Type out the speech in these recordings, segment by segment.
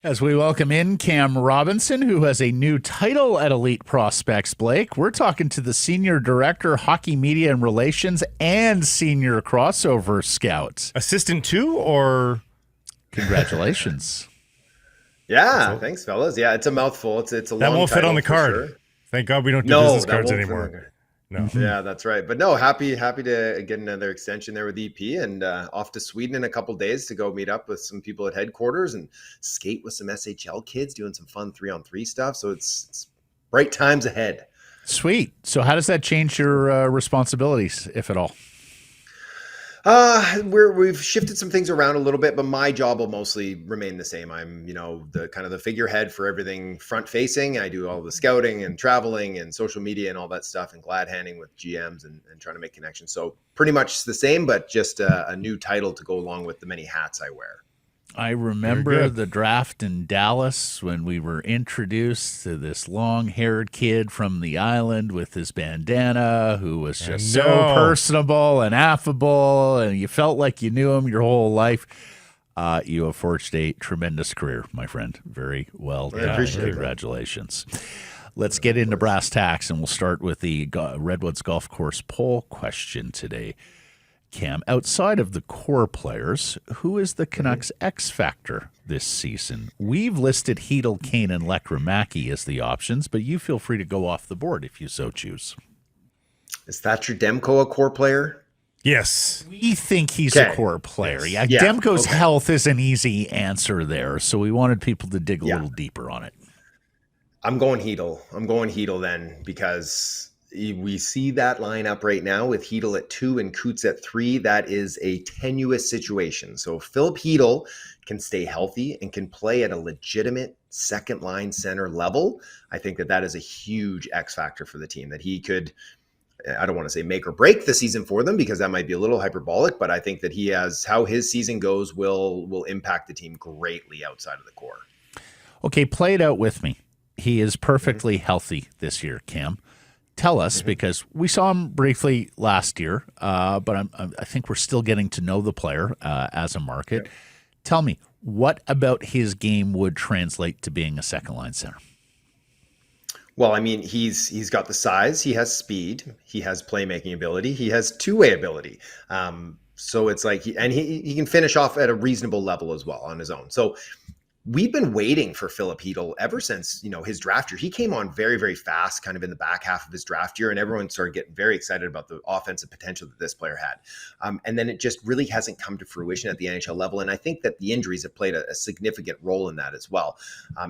As we welcome in Cam Robinson, who has a new title at Elite Prospects, Blake, we're talking to the Senior Director, Hockey Media and Relations, and Senior Crossover Scout. Assistant two, or? Congratulations. Yeah, thanks, fellas. Yeah, it's a mouthful. It's a That long won't fit on the card. Sure. Thank God we don't do business cards anymore. No. Yeah, that's right. But no, happy to get another extension there with EP and off to Sweden in a couple days to go meet up with some people at headquarters and skate with some SHL kids doing some fun 3-on-3 stuff. So it's bright times ahead. Sweet. So how does that change your responsibilities, if at all? We've shifted some things around a little bit, but my job will mostly remain the same. I'm, the kind of the figurehead for everything front facing. I do all the scouting and traveling and social media and all that stuff and glad handing with GMs and trying to make connections. So pretty much the same, but just a new title to go along with the many hats I wear. I remember the draft in Dallas when we were introduced to this long-haired kid from the island with his bandana who was just so personable and affable, and you felt like you knew him your whole life. You have forged a tremendous career, my friend. Very well done. Congratulations. Let's get into brass tacks, and we'll start with the Redwoods Golf Course poll question today. Cam, outside of the core players, who is the Canucks X-factor this season? We've listed Chytil, Kane, and Lekramaki as the options, but you feel free to go off the board if you so choose. Is Thatcher Demko a core player? Yes. We think he's a core player. Yes. Yeah, Demko's health is an easy answer there, so we wanted people to dig a little deeper on it. I'm going Chytil. I'm going Chytil then because we see that lineup right now with Chytil at 2 and Cootes at 3. That is a tenuous situation. So if Philip Chytil can stay healthy and can play at a legitimate second line center level, I think that is a huge X factor for the team, that he could, I don't want to say make or break the season for them because that might be a little hyperbolic, but I think that he has, how his season goes will impact the team greatly outside of the core. Okay, play it out with me. He is perfectly healthy this year, Cam. Tell us, because we saw him briefly last year, but I think we're still getting to know the player as a market. Yep. Tell me, what about his game would translate to being a second-line center? Well, I mean, he's got the size, he has speed, he has playmaking ability, he has two-way ability. So it's like, he can finish off at a reasonable level as well on his own. So we've been waiting for Philip Chytil ever since, his draft year. He came on very, very fast, kind of in the back half of his draft year, and everyone started getting very excited about the offensive potential that this player had. And then it just really hasn't come to fruition at the NHL level. And I think that the injuries have played a significant role in that as well.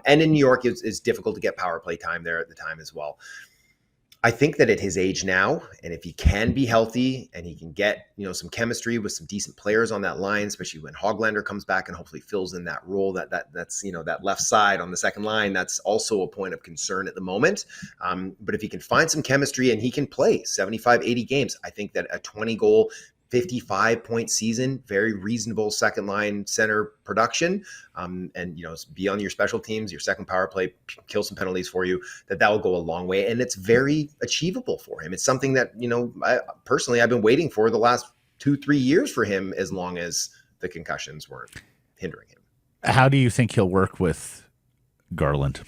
And in New York, it's difficult to get power play time there at the time as well. I think that at his age now, and if he can be healthy and he can get, some chemistry with some decent players on that line, especially when Hoglander comes back and hopefully fills in that role, that's, that left side on the second line, that's also a point of concern at the moment. But if he can find some chemistry and he can play 75, 80 games, I think that a 20-goal, 55-point season, very reasonable second line center production, and be on your special teams, your second power play, kill some penalties for you, that will go a long way, and it's very achievable for him. It's something that I've been waiting for the last 2-3 years for him, as long as the concussions weren't hindering him. How do you think he'll work with Garland?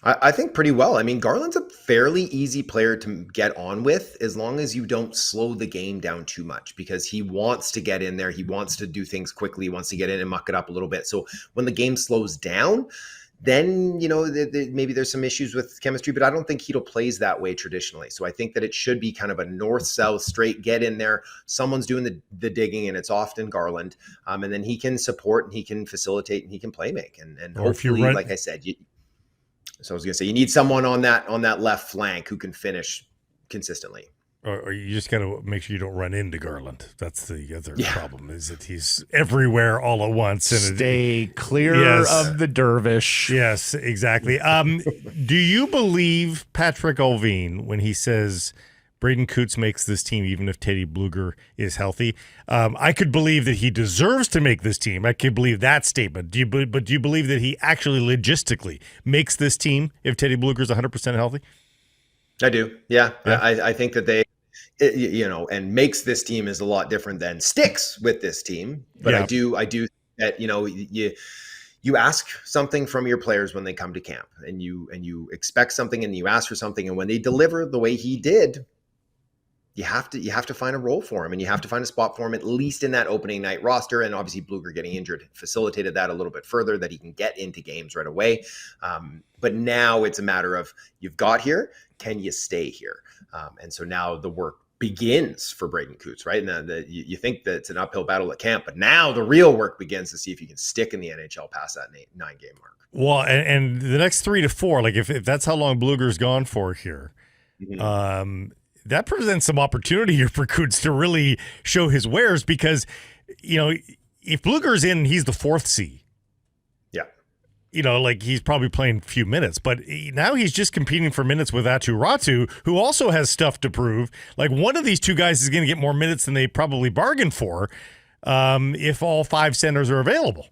I think pretty well. I mean, Garland's a fairly easy player to get on with as long as you don't slow the game down too much, because he wants to get in there. He wants to do things quickly. He wants to get in and muck it up a little bit. So when the game slows down, then, maybe there's some issues with chemistry, but I don't think Chytil plays that way traditionally. So I think that it should be kind of a north-south straight, get in there. Someone's doing the digging, and it's often Garland. And then he can support and he can facilitate and he can play make. And hopefully, like I said, so I was going to say, you need someone on that left flank who can finish consistently. Or you just got to make sure you don't run into Garland. That's the other problem, is that he's everywhere all at once. And Stay clear of the dervish. Yes, exactly. Do you believe Patrick Olvine when he says Braden Cootes makes this team even if Teddy Bluger is healthy? I could believe that he deserves to make this team. I could believe that statement. Do you believe that he actually logistically makes this team if Teddy Bluger is 100% healthy? I do. Yeah. I think that and makes this team is a lot different than sticks with this team. But I do that, you ask something from your players when they come to camp, and you expect something, and you ask for something, and when they deliver the way he did, you have to find a role for him, and you have to find a spot for him, at least in that opening night roster. And obviously Blueger getting injured facilitated that a little bit further, that he can get into games right away. But now it's a matter of, you've got here, can you stay here? And so now the work begins for Braden Cootes, right? Now you think that it's an uphill battle at camp, but now the real work begins to see if you can stick in the NHL past that 9-game mark. Well, and the next 3 to 4, like if that's how long Blueger's gone for here, that presents some opportunity here for Cootes to really show his wares, because, if Blueger's in, he's the 4th C. Yeah. He's probably playing a few minutes, but now he's just competing for minutes with Ratu, who also has stuff to prove. Like, one of these two guys is going to get more minutes than they probably bargained for, if all 5 centers are available.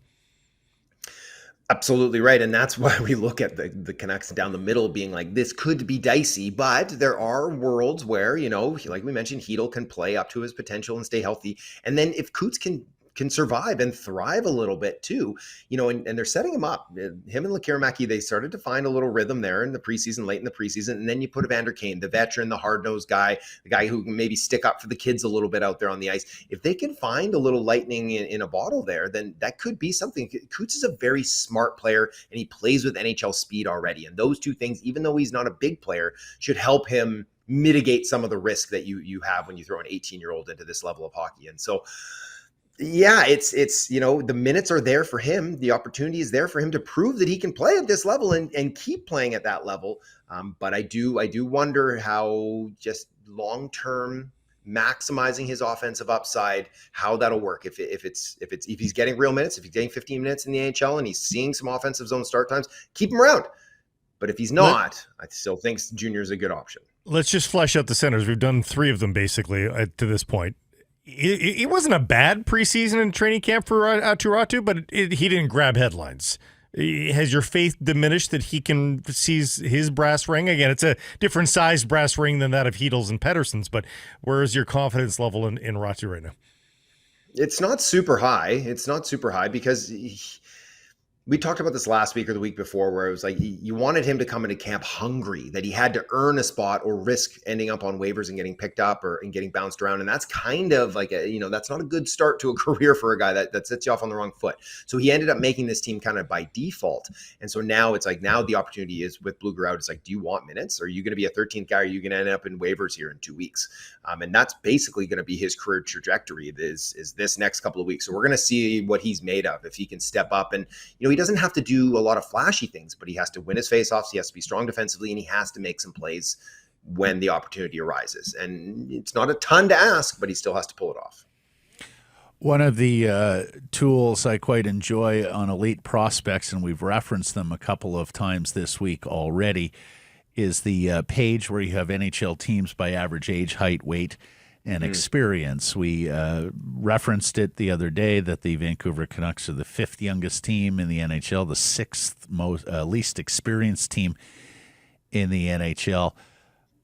Absolutely right. And that's why we look at the Canucks down the middle being like, this could be dicey, but there are worlds where, like we mentioned, Chytil can play up to his potential and stay healthy. And then if Cootes can survive and thrive a little bit too, and they're setting him up. Him and Lekirmaki, they started to find a little rhythm there in the preseason, late in the preseason. And then you put Evander Kane, the veteran, the hard-nosed guy, the guy who can maybe stick up for the kids a little bit out there on the ice. If they can find a little lightning in a bottle there, then that could be something. Cootes is a very smart player, and he plays with NHL speed already. And those two things, even though he's not a big player, should help him mitigate some of the risk that you have when you throw an 18-year-old into this level of hockey. And so, yeah, it's the minutes are there for him. The opportunity is there for him to prove that he can play at this level and keep playing at that level. But I do wonder how just long-term maximizing his offensive upside, how that'll work. If he's getting real minutes, if he's getting 15 minutes in the NHL and he's seeing some offensive zone start times, keep him around. But if he's not, I still think Junior is a good option. Let's just flesh out the centers. We've done 3 of them basically to this point. It wasn't a bad preseason and training camp for Ratu, but he didn't grab headlines. Has your faith diminished that he can seize his brass ring? Again, it's a different sized brass ring than that of Chytil's and Patterson's, but where is your confidence level in Ratu right now? It's not super high. It's not super high because we talked about this last week or the week before, where it was like you wanted him to come into camp hungry, that he had to earn a spot or risk ending up on waivers and getting picked up and getting bounced around. And that's kind of like that's not a good start to a career for a guy that sets you off on the wrong foot. So he ended up making this team kind of by default. And so now it's like, now the opportunity is with Blueger out. It's like, do you want minutes? Are you going to be a 13th guy? Or are you going to end up in waivers here in 2 weeks? And that's basically going to be his career trajectory is this next couple of weeks. So we're going to see what he's made of, if he can step up. And, he doesn't have to do a lot of flashy things, but he has to win his faceoffs. He has to be strong defensively, and he has to make some plays when the opportunity arises. And it's not a ton to ask, but he still has to pull it off. One of the tools I quite enjoy on elite prospects, and we've referenced them a couple of times this week already, is the page where you have NHL teams by average age, height, weight, and experience. We referenced it the other day that the Vancouver Canucks are the 5th youngest team in the NHL, the 6th least experienced team in the NHL.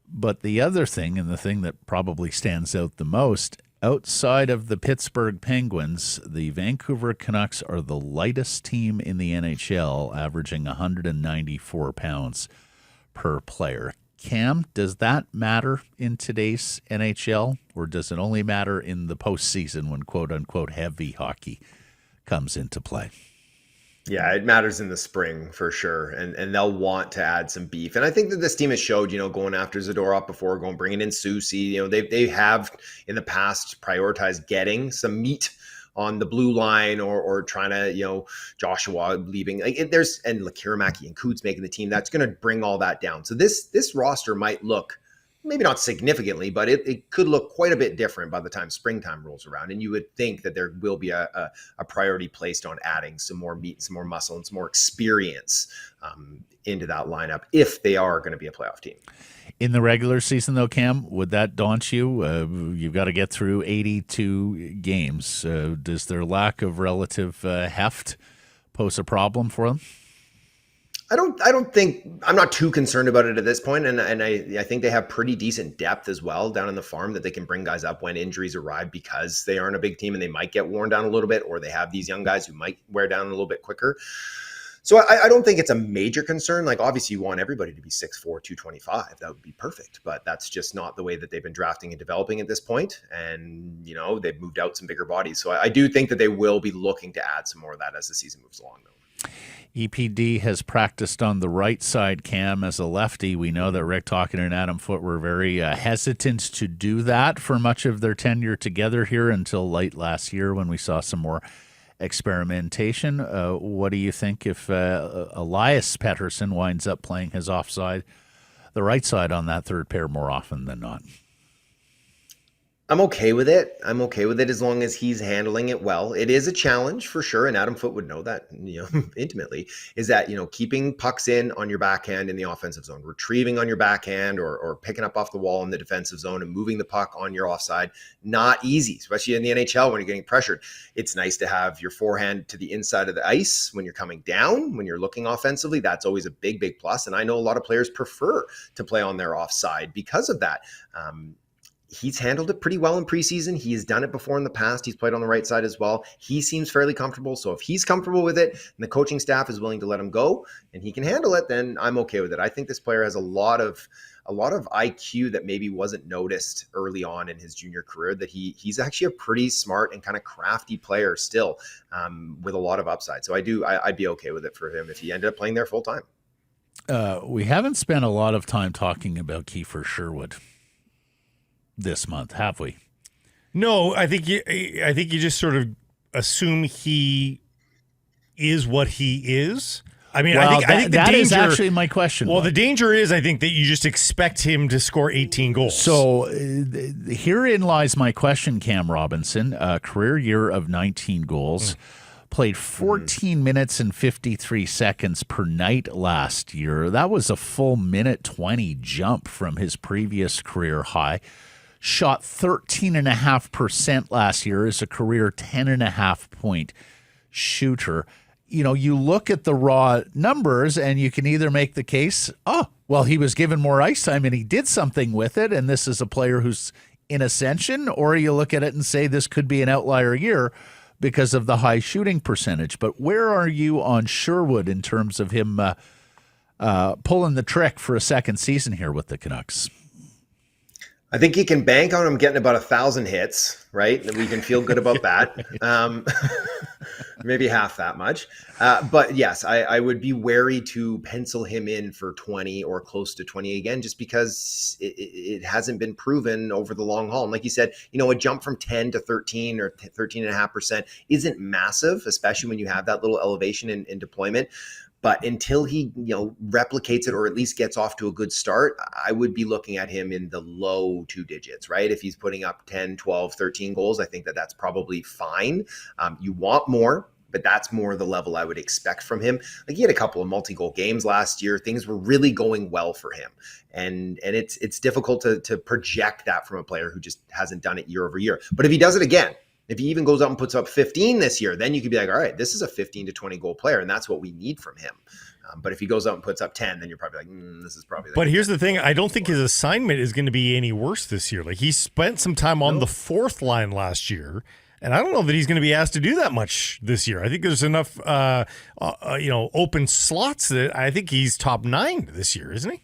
But the other thing, and the thing that probably stands out the most, outside of the Pittsburgh Penguins, the Vancouver Canucks are the lightest team in the NHL, averaging 194 pounds per player. Cam, does that matter in today's NHL, or does it only matter in the postseason when quote-unquote heavy hockey comes into play? Yeah, it matters in the spring for sure, and they'll want to add some beef. And I think that this team has showed, going after Zadorov before, bringing in Susie. They have in the past prioritized getting some meat on the blue line or trying to, Joshua leaving. There's and Lekirmaki and Cootes making the team. That's going to bring all that down. So this roster might look, maybe not significantly, but it could look quite a bit different by the time springtime rolls around. And you would think that there will be a priority placed on adding some more meat, some more muscle, and some more experience into that lineup if they are going to be a playoff team. In the regular season, though, Cam, would that daunt you? You've got to get through 82 games. Does their lack of relative heft pose a problem for them? I'm not too concerned about it at this point, and I think they have pretty decent depth as well down in the farm that they can bring guys up when injuries arrive, because they aren't a big team and they might get worn down a little bit, or they have these young guys who might wear down a little bit quicker. So I don't think it's a major concern. Like, obviously you want everybody to be 6'4", 225. That would be perfect, but that's just not the way that they've been drafting and developing at this point. And, they've moved out some bigger bodies. So I do think that they will be looking to add some more of that as the season moves along, though. EPD has practiced on the right side, Cam, as a lefty. We know that Rick Tocchet and Adam Foote were very hesitant to do that for much of their tenure together here until late last year when we saw some more experimentation. What do you think if Elias Patterson winds up playing his offside, the right side on that third pair more often than not? I'm okay with it. As long as he's handling it well. It is a challenge for sure, and Adam Foote would know that, intimately, is that, keeping pucks in on your backhand in the offensive zone, retrieving on your backhand or picking up off the wall in the defensive zone and moving the puck on your offside, not easy, especially in the NHL when you're getting pressured. It's nice to have your forehand to the inside of the ice when you're coming down, when you're looking offensively. That's always a big, big plus, and I know a lot of players prefer to play on their offside because of that. He's handled it pretty well in preseason. He has done it before in the past. He's played on the right side as well. He seems fairly comfortable. So if he's comfortable with it and the coaching staff is willing to let him go and he can handle it, then I'm okay with it. I think this player has a lot of IQ that maybe wasn't noticed early on in his junior career, that he's actually a pretty smart and kind of crafty player still, with a lot of upside. So I'd be okay with it for him if he ended up playing there full time. We haven't spent a lot of time talking about Kiefer Sherwood this month, have we? No, I think you just sort of assume he is what he is. I mean, well, I think the that danger is actually my question. Well, the danger is, I think, that you just expect him to score 18 goals. So herein lies my question, Cam Robinson. A career year of 19 goals. Played 14 minutes and 53 seconds per night last year. That was a full minute 20 jump from his previous career high. Shot 13.5% last year as a career 10.5 point shooter. You look at the raw numbers and you can either make the case, he was given more ice time and he did something with it, and this is a player who's in ascension, or you look at it and say this could be an outlier year because of the high shooting percentage. But where are you on Sherwood in terms of him pulling the trick for a second season here with the Canucks? I think you can bank on him getting about 1,000 hits, right? We can feel good about that. Maybe half that much. But yes, I would be wary to pencil him in for 20 or close to 20 again, just because it hasn't been proven over the long haul. And like you said, a jump from 10 to 13 or 13.5% isn't massive, especially when you have that little elevation in deployment. But until he, replicates it, or at least gets off to a good start, I would be looking at him in the low 2 digits, right? If he's putting up 10, 12, 13 goals, I think that's probably fine. You want more, but that's more the level I would expect from him. Like, he had a couple of multi-goal games last year. Things were really going well for him. And it's difficult to project that from a player who just hasn't done it year over year. But if he does it again, if he even goes out and puts up 15 this year, then you could be like, all right, this is a 15 to 20 goal player, and that's what we need from him. But if he goes out and puts up 10, then you're probably like, this is probably. But here's the thing. I don't think his assignment is going to be any worse this year. Like, he spent some time on the fourth line last year, and I don't know that he's going to be asked to do that much this year. I think there's enough, open slots that I think he's top 9 this year, isn't he?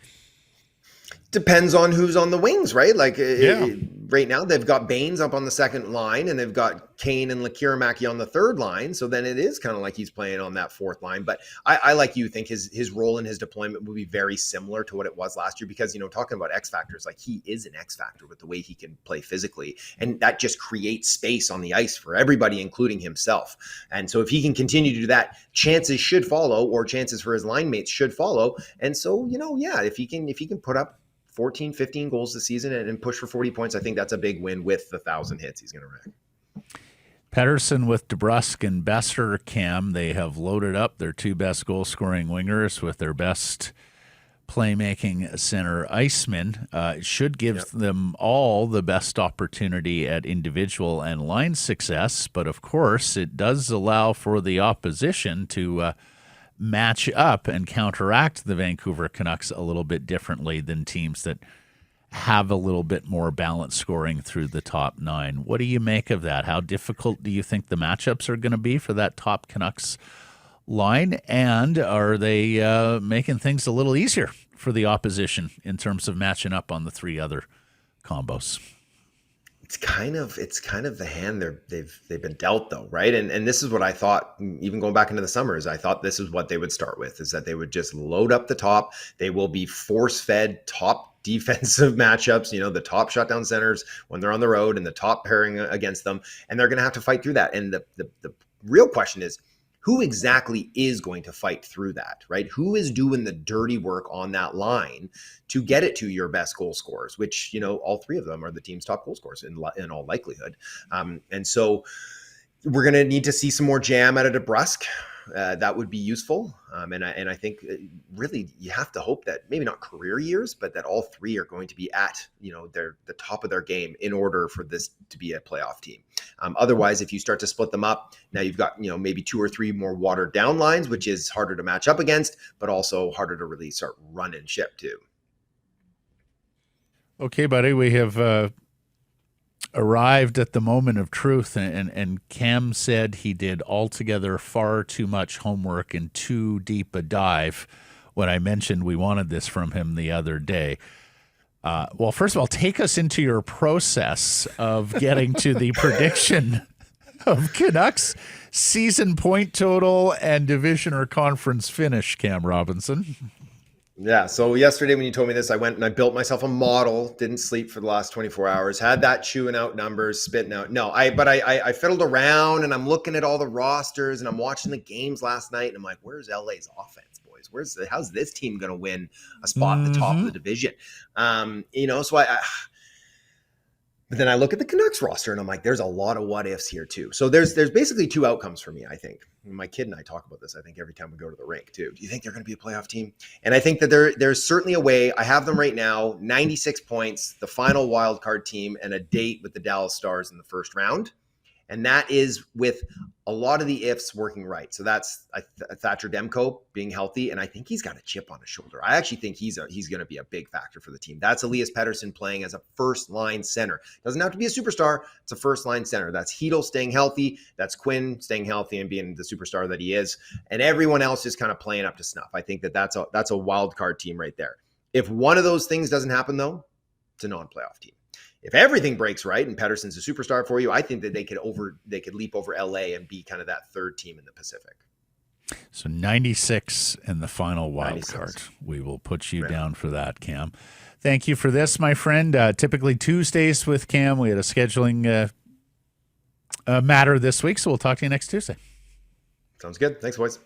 Depends on who's on the wings, right? Like, right now they've got Baines up on the second line, and they've got Kane and Lekkerimäki on the third line. So then it is kind of like he's playing on that fourth line. But I like you think his role in his deployment will be very similar to what it was last year, because, talking about X factors, like, he is an X factor with the way he can play physically. And that just creates space on the ice for everybody, including himself. And so if he can continue to do that, chances should follow, or chances for his line mates should follow. And so, if he can put up 14, 15 goals this season and push for 40 points, I think that's a big win with the 1,000 hits he's going to wreck. Patterson with DeBrusk and Besser, Cam, they have loaded up their 2 best goal-scoring wingers with their best playmaking center iceman. It should give them all the best opportunity at individual and line success, but of course it does allow for the opposition to match up and counteract the Vancouver Canucks a little bit differently than teams that have a little bit more balanced scoring through the top 9. What do you make of that? How difficult do you think the matchups are going to be for that top Canucks line? And are they making things a little easier for the opposition in terms of matching up on the 3 other combos? It's kind of the hand they've been dealt, though, right? And this is what I thought, even going back into the summers, I thought this is what they would start with, is that they would just load up the top. They will be force-fed top defensive matchups, the top shutdown centers when they're on the road and the top pairing against them, and they're going to have to fight through that. And the real question is, who exactly is going to fight through that, right? Who is doing the dirty work on that line to get it to your best goal scorers, which, all 3 of them are the team's top goal scorers in all likelihood. And so we're going to need to see some more jam out of DeBrusk. That would be useful. And I think really you have to hope that maybe not career years, but that all 3 are going to be at, the top of their game in order for this to be a playoff team. Otherwise, if you start to split them up, now you've got, maybe 2 or 3 more watered down lines, which is harder to match up against, but also harder to really start running ship too. Okay, buddy, we have arrived at the moment of truth, and Cam said he did altogether far too much homework and too deep a dive when I mentioned we wanted this from him the other day. Well, first of all, take us into your process of getting to the prediction of Canucks season point total and division or conference finish, Cam Robinson. Yeah. So yesterday when you told me this, I went and I built myself a model, didn't sleep for the last 24 hours, had that chewing out numbers, spitting out. No, but I fiddled around and I'm looking at all the rosters and I'm watching the games last night. And I'm like, where's LA's offense, boys? How's this team going to win a spot at the top of the division? So but then I look at the Canucks roster and I'm like, there's a lot of what ifs here too. So there's basically 2 outcomes for me, I think. My kid and I talk about this, I think, every time we go to the rink too. Do you think they're going to be a playoff team? And I think that there's certainly a way. I have them right now, 96 points, the final wild card team, and a date with the Dallas Stars in the first round. And that is with a lot of the ifs working right. So that's Thatcher Demko being healthy, and I think he's got a chip on his shoulder. I actually think he's going to be a big factor for the team. That's Elias Patterson playing as a first-line center. Doesn't have to be a superstar. It's a first-line center. That's Chytil staying healthy. That's Quinn staying healthy and being the superstar that he is. And everyone else is kind of playing up to snuff. I think that's a wild card team right there. If one of those things doesn't happen, though, it's a non-playoff team. If everything breaks right and Patterson's a superstar for you, I think that they could leap over LA and be kind of that 3rd team in the Pacific. So 96 in the final wild 96. card. We will put you down for that, Cam. Thank you for this, my friend. Typically Tuesdays with Cam. We had a scheduling matter this week, so we'll talk to you next Tuesday. Sounds good. Thanks, boys.